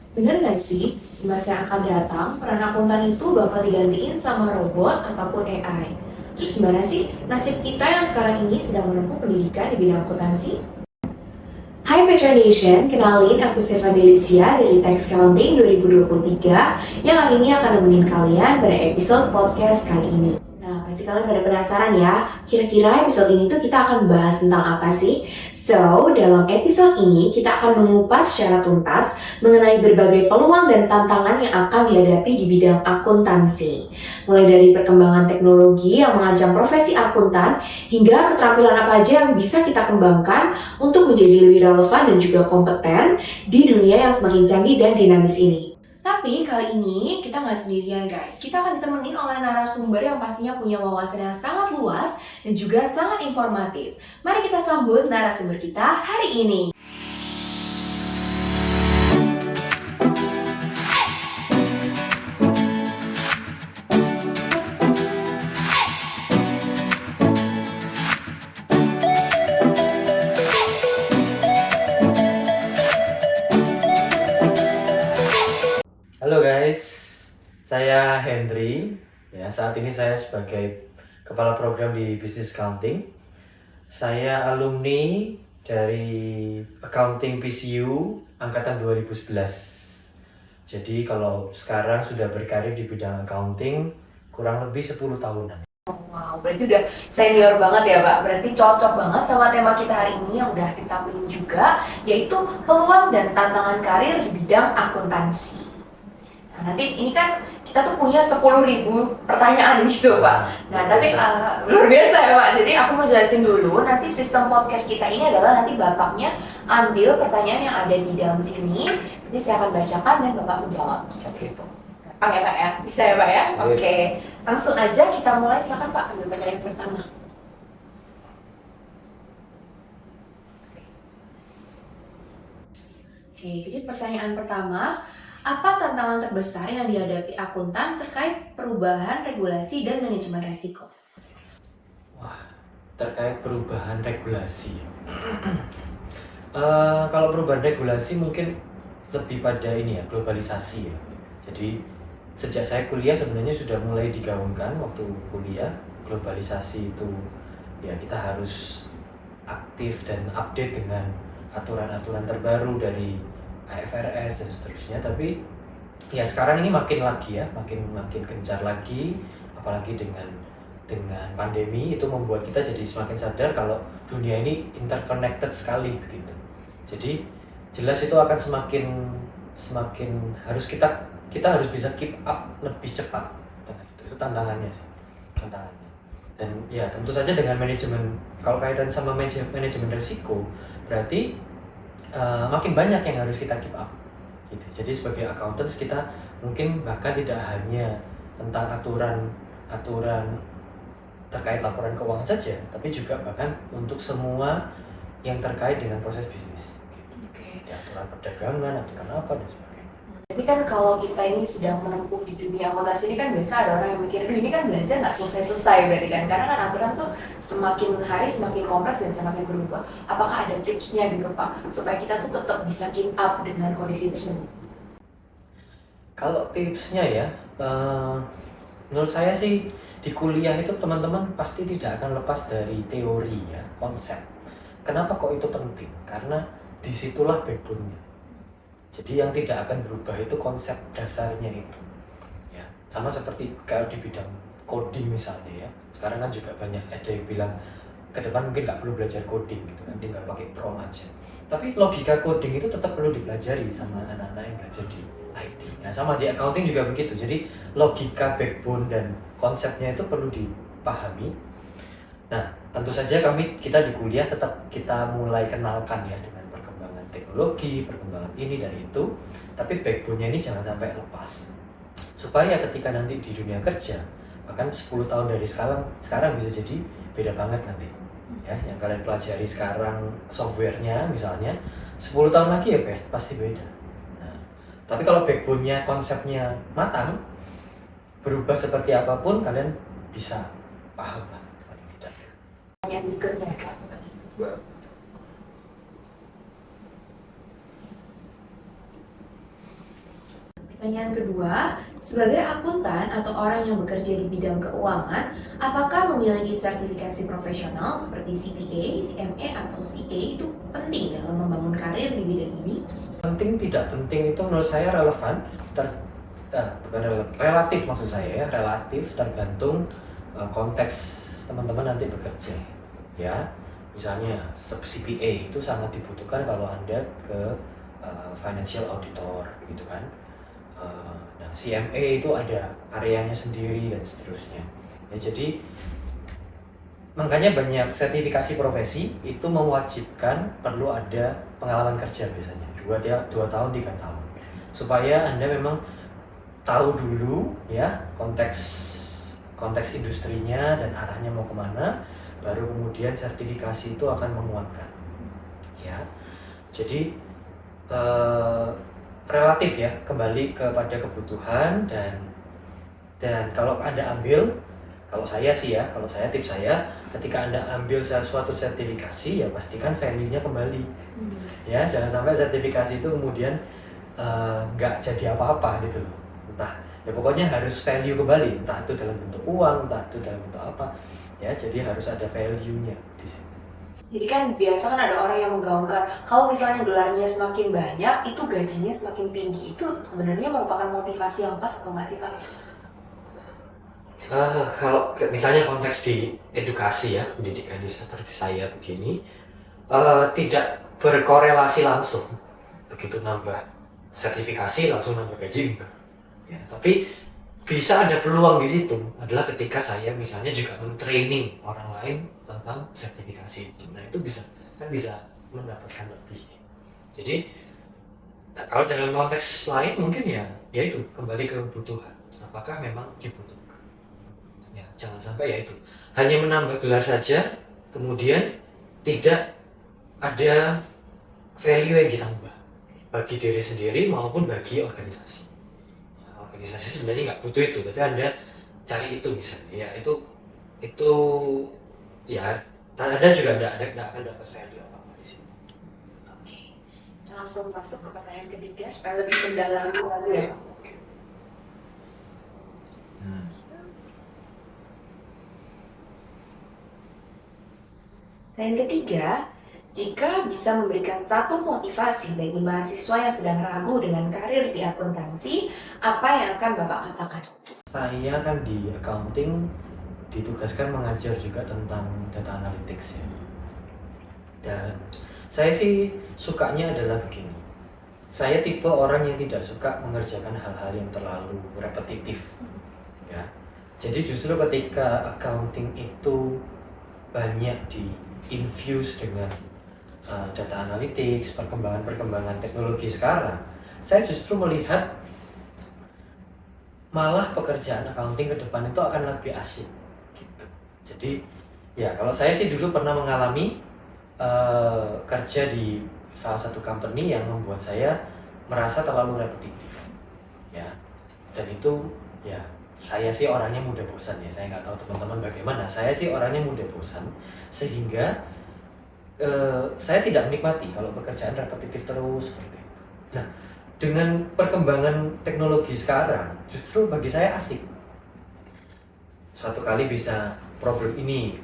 Bener nggak sih, di masa yang akan datang, peran akuntan itu bakal digantiin sama robot ataupun AI? Terus gimana sih nasib kita yang sekarang ini sedang menempuh pendidikan di bidang akuntansi? Hai Petra Nation, kenalin aku Stefan Delicia dari Tax Counting 2023 yang hari ini akan nemenin kalian pada episode podcast kali ini. Nah, pasti kalian pada penasaran ya, kira-kira episode ini tuh kita akan bahas tentang apa sih? So, dalam episode ini kita akan mengupas secara tuntas mengenai berbagai peluang dan tantangan yang akan dihadapi di bidang akuntansi. Mulai dari perkembangan teknologi yang mengancam profesi akuntan, hingga keterampilan apa aja yang bisa kita kembangkan untuk menjadi lebih relevan dan juga kompeten di dunia yang semakin canggih dan dinamis ini. Tapi kali ini kita nggak sendirian guys, kita akan ditemenin oleh narasumber yang pastinya punya wawasan yang sangat luas dan juga sangat informatif. Mari kita sambut narasumber kita hari ini. Halo guys, saya Henry. Ya, saat ini saya sebagai kepala program di Business Accounting. Saya alumni dari Accounting PCU angkatan 2011. Jadi kalau sekarang sudah berkarir di bidang accounting kurang lebih 10 tahunan. Wow, berarti udah senior banget ya Pak. Berarti cocok banget sama tema kita hari ini yang udah kita pilih juga, yaitu peluang dan tantangan karir di bidang akuntansi. Nah, nanti ini kan kita tuh punya 10.000 pertanyaan gitu Pak. Nah tapi luar biasa ya Pak. Jadi aku mau jelasin dulu, nanti sistem podcast kita ini adalah nanti Bapaknya ambil pertanyaan yang ada di dalam sini, nanti saya akan bacakan dan Bapak menjawab seperti itu. Gampang ya Pak ya? Bisa ya Pak ya? Oke, langsung aja kita mulai, silakan Pak ambil pertanyaan pertama. Oke, jadi pertanyaan pertama, apa tantangan terbesar yang dihadapi akuntan terkait perubahan regulasi dan manajemen resiko? Wah, terkait perubahan regulasi. Kalau perubahan regulasi mungkin lebih pada ini ya, globalisasi ya. Jadi sejak saya kuliah sebenarnya sudah mulai digaungkan waktu kuliah. Globalisasi itu ya kita harus aktif dan update dengan aturan-aturan terbaru dari IFRS dan seterusnya. Tapi ya sekarang ini makin lagi ya, makin gencar lagi, apalagi dengan pandemi itu membuat kita jadi semakin sadar kalau dunia ini interconnected sekali begitu. Jadi jelas itu akan semakin harus kita harus bisa keep up lebih cepat dengan itu tantangannya sih, tantangannya. Dan ya tentu saja dengan manajemen, kalau kaitan sama manajemen risiko berarti makin banyak yang harus kita keep up gitu. Jadi sebagai accountants kita mungkin bahkan tidak hanya tentang aturan terkait laporan keuangan saja, tapi juga bahkan untuk semua yang terkait dengan proses bisnis. Oke. Ya, aturan perdagangan, aturan apa dan sebagainya. Berarti kan kalau kita ini sedang menempuh di dunia akuntansi ini kan biasa ada orang yang mikir, ini kan belajar nggak selesai-selesai berarti kan. Karena kan aturan tuh semakin hari semakin kompleks dan semakin berubah. Apakah ada tipsnya gitu Pak, supaya kita tuh tetap bisa keep up dengan kondisi tersebut? Kalau tipsnya ya, menurut saya sih di kuliah itu teman-teman pasti tidak akan lepas dari teori ya, konsep. Kenapa kok itu penting? Karena disitulah backbone-nya. Jadi yang tidak akan berubah itu konsep dasarnya itu. Ya, sama seperti kalau di bidang coding misalnya ya. Sekarang kan juga banyak ada yang bilang ke depan mungkin nggak perlu belajar coding gitu kan, tinggal pakai prompt aja. Tapi logika coding itu tetap perlu dipelajari sama anak-anak yang belajar di IT. Nah, sama di accounting juga begitu. Jadi logika backbone dan konsepnya itu perlu dipahami. Nah, tentu saja kita di kuliah tetap kita mulai kenalkan ya dengan perkembangan teknologi, perkembangan ini dan itu. Tapi backbone-nya ini jangan sampai lepas. Supaya ketika nanti di dunia kerja, bahkan 10 tahun dari sekarang bisa jadi beda banget nanti. Ya, yang kalian pelajari sekarang software-nya misalnya 10 tahun lagi ya pasti beda. Nah, tapi kalau backbone-nya, konsepnya matang, berubah seperti apapun kalian bisa paham lah paling tidak. Pertanyaan berikutnya Kak. Pertanyaan kedua, sebagai akuntan atau orang yang bekerja di bidang keuangan, apakah memiliki sertifikasi profesional seperti CPA, CMA, atau CA itu penting dalam membangun karir di bidang ini? Penting tidak penting itu menurut saya relevan, bukan relatif maksud saya ya, relatif tergantung konteks teman-teman nanti bekerja ya. Misalnya CPA itu sangat dibutuhkan kalau Anda ke financial auditor gitu kan. Nah, CMA itu ada areanya sendiri dan seterusnya. Ya, jadi makanya banyak sertifikasi profesi itu mewajibkan perlu ada pengalaman kerja biasanya 2 tahun 3 tahun supaya Anda memang tahu dulu ya konteks industrinya dan arahnya mau kemana, baru kemudian sertifikasi itu akan menguatkan ya. Jadi relatif ya, kembali kepada kebutuhan dan kalau Anda ambil, kalau saya tips saya, ketika Anda ambil suatu sertifikasi ya pastikan value-nya kembali ya, jangan sampai sertifikasi itu kemudian nggak jadi apa-apa gitu loh, entah ya pokoknya harus value kembali, entah itu dalam bentuk uang, entah itu dalam bentuk apa ya, jadi harus ada value-nya di sini. Jadi kan biasa kan ada orang yang menggaungkan kalau misalnya gelarnya semakin banyak itu gajinya semakin tinggi, itu sebenarnya merupakan motivasi yang pas atau nggak sih Pak? Kalau misalnya konteks di edukasi ya, pendidikan seperti saya begini, tidak berkorelasi langsung. Begitu nambah sertifikasi langsung nambah gaji enggak. Ya, tapi bisa ada peluang di situ adalah ketika saya misalnya juga men-training orang lain tentang sertifikasi itu. Nah, itu bisa mendapatkan lebih. Jadi kalau dalam konteks lain mungkin ya itu kembali ke kebutuhan. Apakah memang dibutuhkan? Ya, jangan sampai ya itu hanya menambah gelar saja kemudian tidak ada value yang ditambah bagi diri sendiri maupun bagi organisasi. Organisasi sebenarnya nggak butuh itu, tapi Anda cari itu misalnya, ya itu ya, dan Anda juga nggak akan dapat value apa-apa di sini. Oke, kita langsung masuk ke pertanyaan ketiga supaya lebih mendalam lagi ya. Pertanyaan ketiga, jika bisa memberikan satu motivasi bagi mahasiswa yang sedang ragu dengan karir di akuntansi, apa yang akan Bapak katakan? Saya kan di accounting ditugaskan mengajar juga tentang data analytics ya. Dan saya sih sukanya adalah begini. Saya tipe orang yang tidak suka mengerjakan hal-hal yang terlalu repetitif. Ya. Jadi justru ketika accounting itu banyak di-infuse dengan data analytics, perkembangan teknologi sekarang, saya justru melihat malah pekerjaan accounting ke depan itu akan lebih asik gitu. Jadi ya kalau saya sih dulu pernah mengalami kerja di salah satu company yang membuat saya merasa terlalu repetitif ya, dan itu ya saya sih orangnya mudah bosan ya, saya nggak tahu teman-teman bagaimana, saya sih orangnya mudah bosan sehingga saya tidak menikmati kalau pekerjaan repetitif terus seperti itu. Nah, dengan perkembangan teknologi sekarang, justru bagi saya asik. Suatu kali bisa problem ini,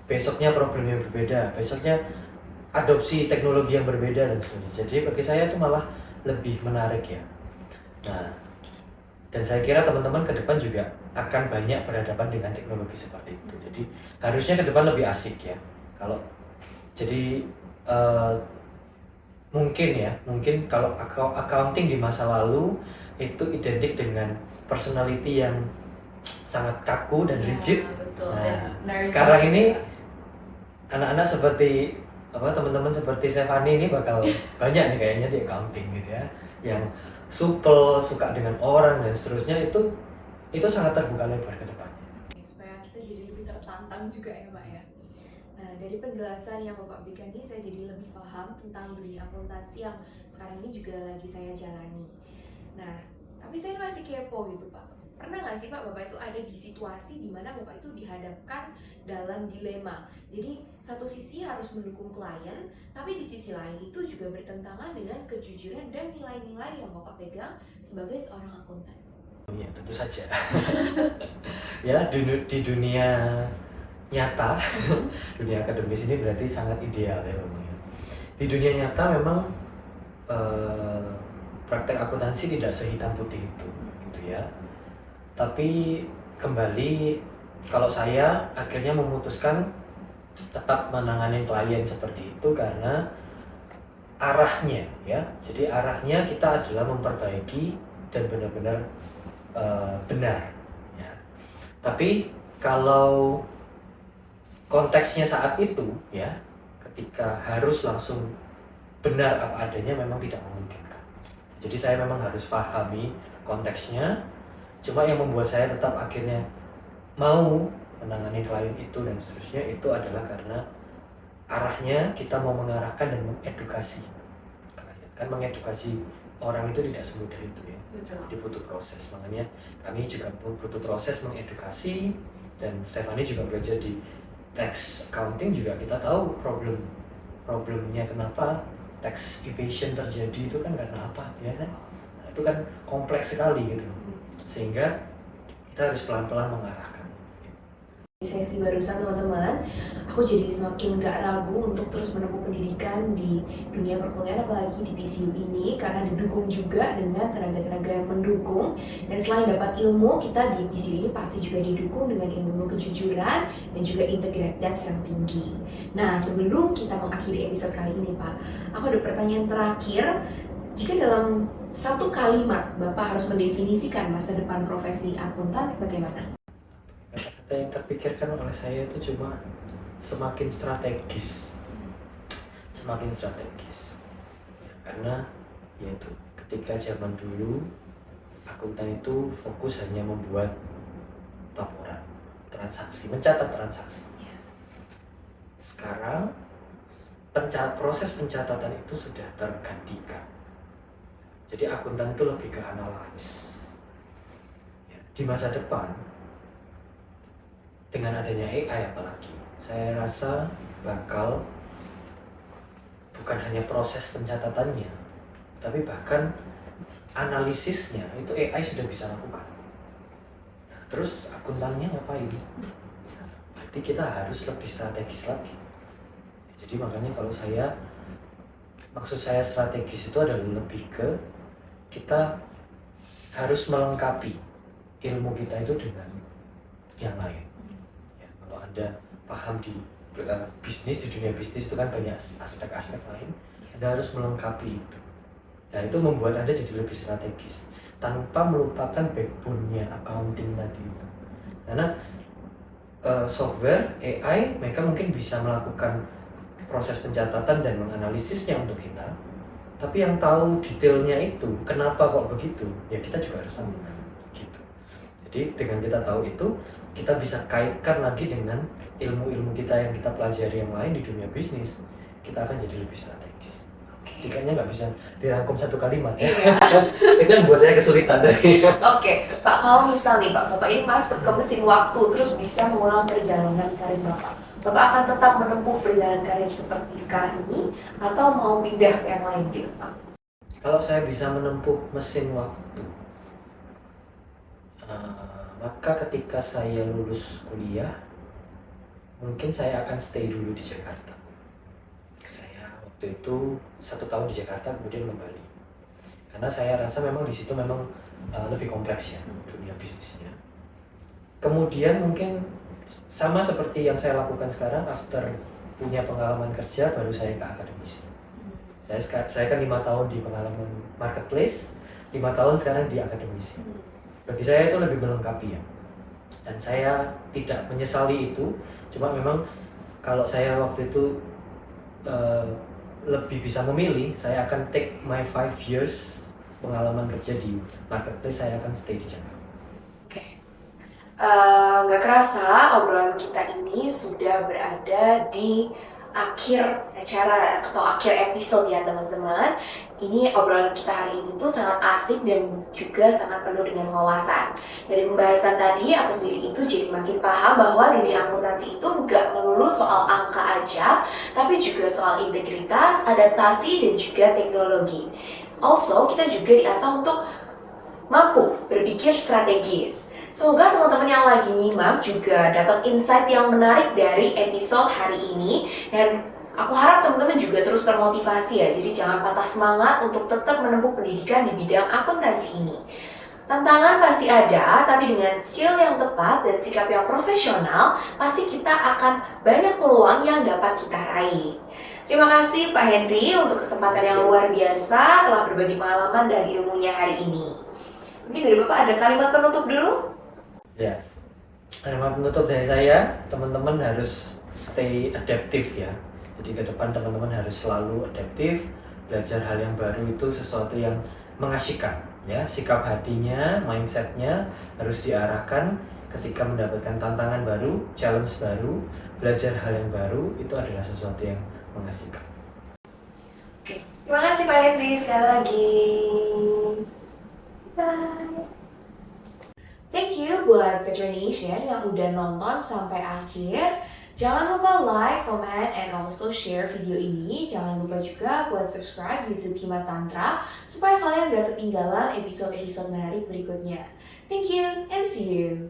besoknya problem yang berbeda, besoknya adopsi teknologi yang berbeda dan sebagainya. Jadi bagi saya itu malah lebih menarik ya. Nah, dan saya kira teman-teman ke depan juga akan banyak berhadapan dengan teknologi seperti itu. Jadi harusnya ke depan lebih asik ya. Kalau jadi mungkin kalau accounting di masa lalu itu identik dengan personality yang sangat kaku dan rigid. Betul. Nah, sekarang ini anak-anak seperti teman-teman seperti Stefani ini bakal banyak nih kayaknya di accounting gitu ya, yang supel, suka dengan orang dan seterusnya, itu sangat terbuka lebar ke depannya. Supaya kita jadi lebih tertantang juga ya Pak ya. Nah, dari penjelasan yang Bapak berikan ini saya jadi lebih paham tentang dunia akuntansi yang sekarang ini juga lagi saya jalani. Nah, tapi saya masih kepo gitu Pak. Pernah nggak sih Pak, Bapak itu ada di situasi di mana Bapak itu dihadapkan dalam dilema. Jadi satu sisi harus mendukung klien, tapi di sisi lain itu juga bertentangan dengan kejujuran dan nilai-nilai yang Bapak pegang sebagai seorang akuntan. Ya, tentu saja. Ya, di dunia nyata, dunia akademis ini berarti sangat ideal ya memang. Di dunia nyata memang praktek akuntansi tidak sehitam putih itu, gitu ya. Tapi kembali, kalau saya akhirnya memutuskan tetap menangani klien seperti itu karena arahnya ya. Jadi arahnya kita adalah memperbaiki dan benar-benar benar ya. Tapi kalau konteksnya saat itu ya, ketika harus langsung benar apa adanya, memang tidak memungkinkan. Jadi saya memang harus pahami konteksnya. Cuma yang membuat saya tetap akhirnya mau menangani klien itu dan seterusnya itu adalah karena arahnya kita mau mengarahkan dan mengedukasi. Kan mengedukasi orang itu tidak semudah itu ya. Betul. Jadi butuh proses. Makanya kami juga butuh proses mengedukasi, dan Stephanie juga belajar di tax accounting juga kita tahu problemnya kenapa tax evasion terjadi itu kan karena apa ya kan? Nah, itu kan kompleks sekali gitu. Sehingga kita harus pelan-pelan mengarahkan. Di sesi barusan teman-teman, aku jadi semakin gak ragu untuk terus menempuh pendidikan di dunia perkuliahan, apalagi di PCU ini, karena didukung juga dengan tenaga-tenaga yang mendukung. Dan selain dapat ilmu, kita di PCU ini pasti juga didukung dengan ilmu kejujuran dan juga integritas yang tinggi. Nah, sebelum kita mengakhiri episode kali ini Pak, aku ada pertanyaan terakhir. Jika dalam satu kalimat Bapak harus mendefinisikan masa depan profesi akuntan, bagaimana? Kata-kata yang terpikirkan oleh saya itu cuma semakin strategis. Semakin strategis. Ya, karena yaitu ketika zaman dulu akuntan itu fokus hanya membuat laporan transaksi, mencatat transaksi. Sekarang proses pencatatan itu sudah tergantikan. Jadi akuntan itu lebih ke analis. Ya, di masa depan dengan adanya AI apalagi, saya rasa bakal bukan hanya proses pencatatannya, tapi bahkan analisisnya itu AI sudah bisa lakukan. Nah, terus akuntannya ngapain? Berarti kita harus lebih strategis lagi. Jadi makanya kalau maksud saya strategis itu adalah lebih ke kita harus melengkapi ilmu kita itu dengan yang lain. Ya, kalau Anda paham di bisnis, di dunia bisnis itu kan banyak aspek-aspek lain, Anda harus melengkapi itu. Nah, itu membuat Anda jadi lebih strategis tanpa melupakan backbone-nya accounting tadi itu. Karena software AI mereka mungkin bisa melakukan proses pencatatan dan menganalisisnya untuk kita, tapi yang tahu detailnya itu kenapa kok begitu ya kita juga harus tahu gitu. Jadi dengan kita tahu itu, kita bisa kaitkan lagi dengan ilmu-ilmu kita yang kita pelajari yang lain di dunia bisnis, kita akan jadi lebih strategis. Jadi kayaknya nggak bisa dirangkum satu kalimat ya. Itu yang buat saya kesulitan. Oke, Pak, kalau misal nih Pak, Bapak ini masuk ke mesin waktu terus bisa mengulang perjalanan karir Bapak akan tetap menempuh perjalanan karir seperti sekarang ini atau mau pindah ke yang lain gitu Pak? Kalau saya bisa menempuh mesin waktu, maka ketika saya lulus kuliah, mungkin saya akan stay dulu di Jakarta. Saya waktu itu 1 tahun di Jakarta, kemudian kembali. Karena saya rasa memang di situ memang lebih kompleks ya dunia bisnisnya. Kemudian mungkin sama seperti yang saya lakukan sekarang, after punya pengalaman kerja baru saya ke akademisi. Saya kan 5 tahun di pengalaman marketplace, 5 tahun sekarang di akademisi. Bagi saya itu lebih melengkapi ya. Dan saya tidak menyesali itu, cuma memang kalau saya waktu itu lebih bisa memilih, saya akan take my 5 years pengalaman kerja di marketplace, saya akan stay di Jakarta. Nggak kerasa obrolan kita ini sudah berada di akhir acara atau akhir episode ya teman-teman. Ini obrolan kita hari ini tuh sangat asik dan juga sangat penuh dengan wawasan. Dari pembahasan tadi, aku sendiri itu jadi makin paham bahwa dunia akuntansi itu nggak melulu soal angka aja, tapi juga soal integritas, adaptasi, dan juga teknologi. Also, kita juga diasah untuk mampu berpikir strategis. Semoga teman-teman yang lagi nyimak juga dapat insight yang menarik dari episode hari ini. Dan aku harap teman-teman juga terus termotivasi ya. Jadi jangan patah semangat untuk tetap menempuh pendidikan di bidang akuntansi ini. Tantangan pasti ada, tapi dengan skill yang tepat dan sikap yang profesional, pasti kita akan banyak peluang yang dapat kita raih. Terima kasih Pak Henry untuk kesempatan yang luar biasa telah berbagi pengalaman dan ilmunya hari ini. Mungkin dari Bapak ada kalimat penutup dulu? Ya, kalimat penutup dari saya, teman-teman harus stay adaptif ya. Jadi ke depan teman-teman harus selalu adaptif, belajar hal yang baru itu sesuatu yang mengasyikan ya. Sikap hatinya, mindsetnya harus diarahkan ketika mendapatkan tantangan baru, challenge baru, belajar hal yang baru itu adalah sesuatu yang mengasyikan. Oke, terima kasih Pak Henry sekali lagi. Bye. Thank you buat Petro Nation yang udah nonton sampai akhir. Jangan lupa like, comment, and also share video ini. Jangan lupa juga buat subscribe YouTube Hima Tantra supaya kalian gak ketinggalan episode-episode menarik berikutnya. Thank you and see you.